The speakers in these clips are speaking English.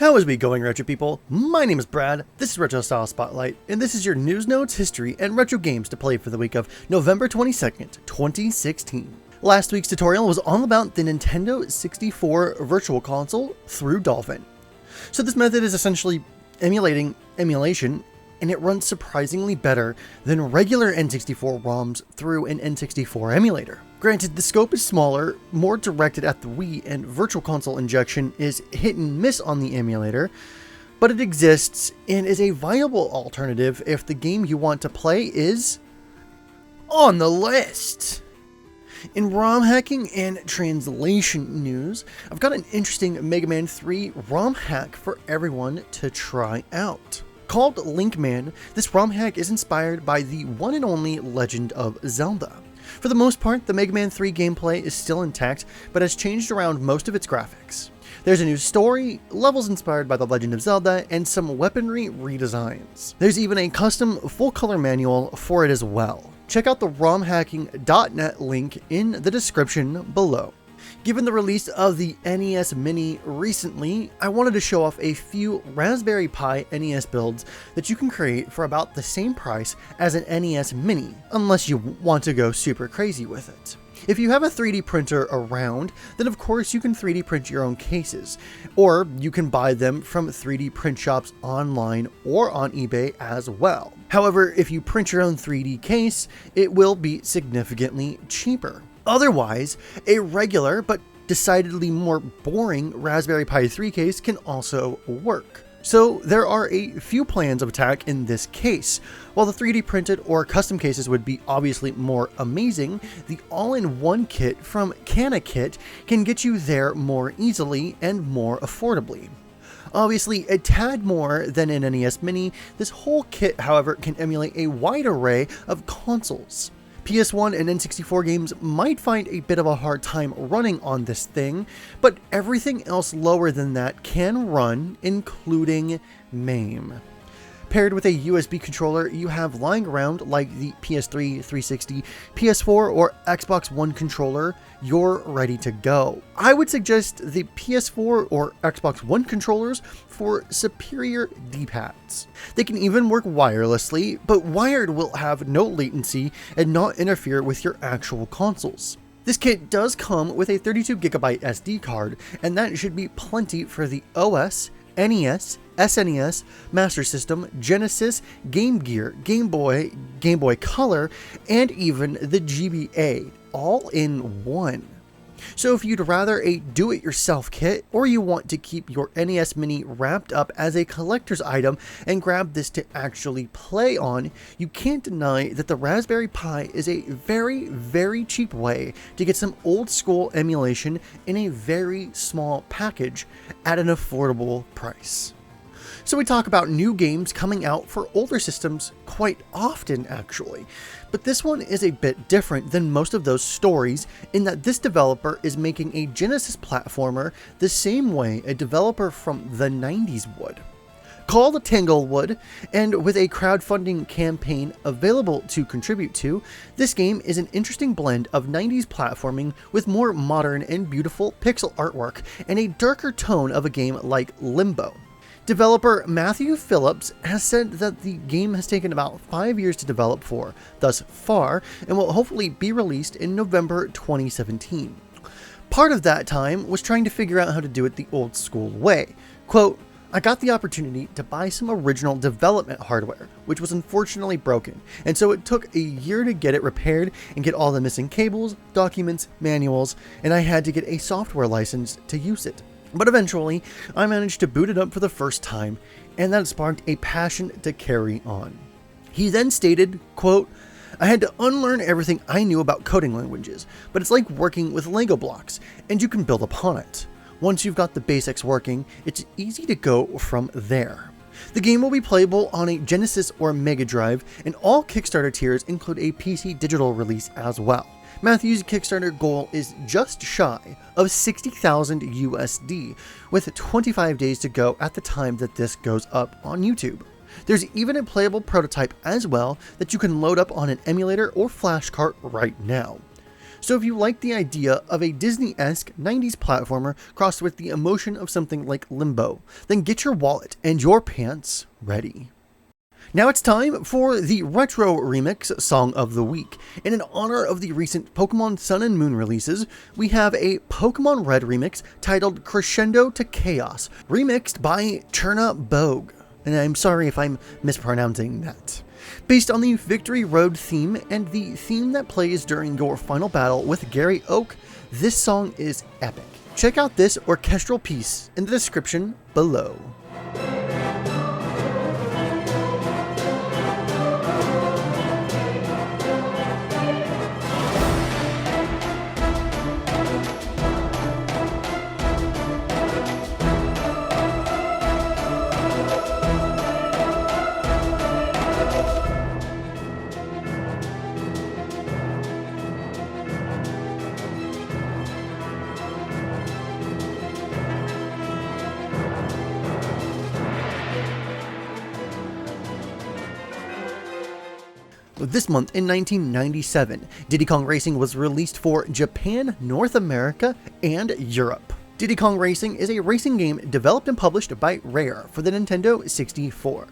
How is we going, Retro people? My name is Brad, this is Retro Style Spotlight, and this is your news, notes, history, and retro games to play for the week of November 22nd, 2016. Last week's tutorial was all about the Nintendo 64 Virtual Console through Dolphin. So this method is essentially emulating emulation, and it runs surprisingly better than regular N64 ROMs through an N64 emulator. Granted, the scope is smaller, more directed at the Wii, and Virtual Console injection is hit and miss on the emulator, but it exists and is a viable alternative if the game you want to play is on the list. In ROM hacking and translation news, I've got an interesting Mega Man 3 ROM hack for everyone to try out. Called Linkman, this ROM hack is inspired by the one and only Legend of Zelda. For the most part, the Mega Man 3 gameplay is still intact, but has changed around most of its graphics. There's a new story, levels inspired by The Legend of Zelda, and some weaponry redesigns. There's even a custom full-color manual for it as well. Check out the romhacking.net link in the description below. Given the release of the NES Mini recently, I wanted to show off a few Raspberry Pi NES builds that you can create for about the same price as an NES Mini, unless you want to go super crazy with it. If you have a 3D printer around, then of course you can 3D print your own cases, or you can buy them from 3D print shops online or on eBay as well. However, if you print your own 3D case, it will be significantly cheaper. Otherwise, a regular but decidedly more boring Raspberry Pi 3 case can also work. So there are a few plans of attack in this case. While the 3D printed or custom cases would be obviously more amazing, the all-in-one kit from CanaKit can get you there more easily and more affordably. Obviously, a tad more than an NES Mini, this whole kit, however, can emulate a wide array of consoles. PS1 and N64 games might find a bit of a hard time running on this thing, but everything else lower than that can run, including MAME. Paired with a USB controller you have lying around like the PS3, 360, PS4, or Xbox One controller, you're ready to go. I would suggest the PS4 or Xbox One controllers for superior D-pads. They can even work wirelessly, but wired will have no latency and not interfere with your actual consoles. This kit does come with a 32GB SD card, and that should be plenty for the OS, NES, SNES, Master System, Genesis, Game Gear, Game Boy, Game Boy Color, and even the GBA, all in one. So if you'd rather a do-it-yourself kit, or you want to keep your NES Mini wrapped up as a collector's item and grab this to actually play on, you can't deny that the Raspberry Pi is a very, very cheap way to get some old-school emulation in a very small package at an affordable price. So we talk about new games coming out for older systems quite often, actually. But this one is a bit different than most of those stories in that this developer is making a Genesis platformer the same way a developer from the 90s would. Called Tanglewood, and with a crowdfunding campaign available to contribute to, this game is an interesting blend of 90s platforming with more modern and beautiful pixel artwork and a darker tone of a game like Limbo. Developer Matthew Phillips has said that the game has taken about 5 years to develop for thus far and will hopefully be released in November 2017. Part of that time was trying to figure out how to do it the old school way. Quote, "I got the opportunity to buy some original development hardware, which was unfortunately broken, and so it took a year to get it repaired and get all the missing cables, documents, manuals, and I had to get a software license to use it. But eventually, I managed to boot it up for the first time, and that sparked a passion to carry on." He then stated, quote, "I had to unlearn everything I knew about coding languages, but it's like working with Lego blocks, and you can build upon it. Once you've got the basics working, it's easy to go from there." The game will be playable on a Genesis or Mega Drive, and all Kickstarter tiers include a PC digital release as well. Matthew's Kickstarter goal is just shy of 60,000 USD, with 25 days to go at the time that this goes up on YouTube. There's even a playable prototype as well that you can load up on an emulator or flash cart right now. So if you like the idea of a Disney-esque 90s platformer crossed with the emotion of something like Limbo, then get your wallet and your pants ready. Now it's time for the Retro Remix Song of the Week. And in honor of the recent Pokemon Sun and Moon releases, we have a Pokemon Red remix titled Crescendo to Chaos, remixed by Cherna Bogue. And I'm sorry if I'm mispronouncing that. Based on the Victory Road theme and the theme that plays during your final battle with Gary Oak, this song is epic. Check out this orchestral piece in the description below. This month in 1997, Diddy Kong Racing was released for Japan, North America, and Europe. Diddy Kong Racing is a racing game developed and published by Rare for the Nintendo 64.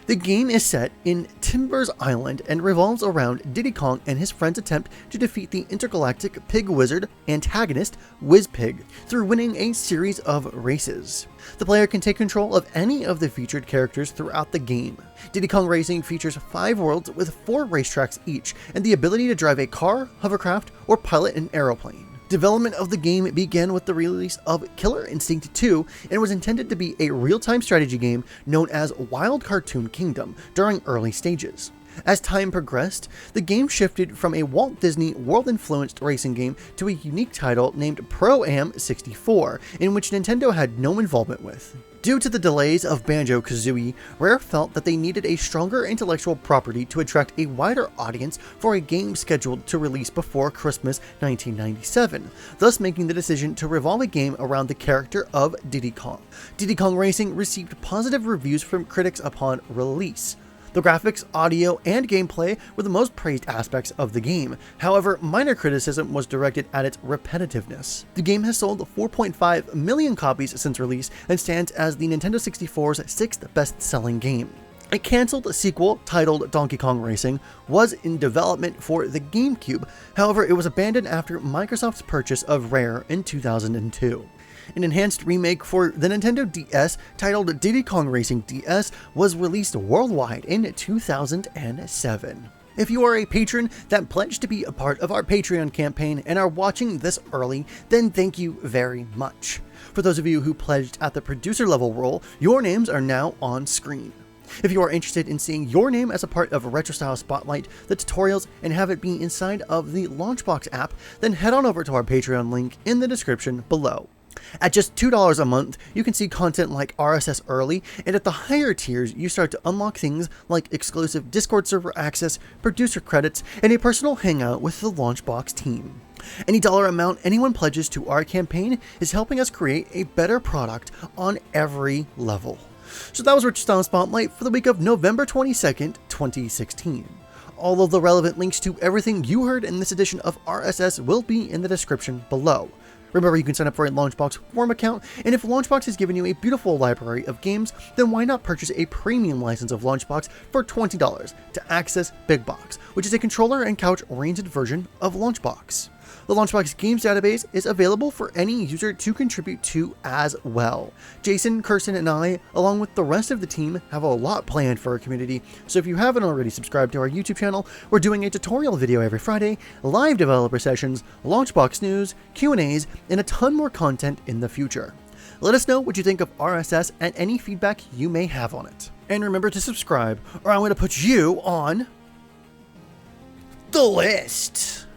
The game is set in Timbers Island and revolves around Diddy Kong and his friends' attempt to defeat the intergalactic pig wizard antagonist Wizpig through winning a series of races. The player can take control of any of the featured characters throughout the game. Diddy Kong Racing features 5 worlds with 4 racetracks each and the ability to drive a car, hovercraft, or pilot an aeroplane. Development of the game began with the release of Killer Instinct 2 and was intended to be a real-time strategy game known as Wild Cartoon Kingdom during early stages. As time progressed, the game shifted from a Walt Disney World-influenced racing game to a unique title named Pro-Am 64, in which Nintendo had no involvement with. Due to the delays of Banjo-Kazooie, Rare felt that they needed a stronger intellectual property to attract a wider audience for a game scheduled to release before Christmas 1997, thus making the decision to revolve a game around the character of Diddy Kong. Diddy Kong Racing received positive reviews from critics upon release. The graphics, audio, and gameplay were the most praised aspects of the game. However, minor criticism was directed at its repetitiveness. The game has sold 4.5 million copies since release and stands as the Nintendo 64's 6th best-selling game. A cancelled sequel titled Donkey Kong Racing was in development for the GameCube, however it was abandoned after Microsoft's purchase of Rare in 2002. An enhanced remake for the Nintendo DS titled Diddy Kong Racing DS was released worldwide in 2007. If you are a patron that pledged to be a part of our Patreon campaign and are watching this early, then thank you very much. For those of you who pledged at the producer level role, your names are now on screen. If you are interested in seeing your name as a part of Retro Style Spotlight, the tutorials, and have it be inside of the Launchbox app, then head on over to our Patreon link in the description below. At just $2 a month, you can see content like RSS early, and at the higher tiers, you start to unlock things like exclusive Discord server access, producer credits, and a personal hangout with the Launchbox team. Any dollar amount anyone pledges to our campaign is helping us create a better product on every level. So that was Retro Style Spotlight for the week of November 22nd, 2016. All of the relevant links to everything you heard in this edition of RSS will be in the description below. Remember, you can sign up for a Launchbox Forum account, and if Launchbox has given you a beautiful library of games, then why not purchase a premium license of Launchbox for $20 to access Big Box, which is a controller and couch-oriented version of Launchbox. The Launchbox Games database is available for any user to contribute to as well. Jason, Kirsten, and I, along with the rest of the team, have a lot planned for our community, so if you haven't already subscribed to our YouTube channel, we're doing a tutorial video every Friday, live developer sessions, Launchbox news, Q&As, and a ton more content in the future. Let us know what you think of RSS and any feedback you may have on it. And remember to subscribe, or I'm going to put you on the list.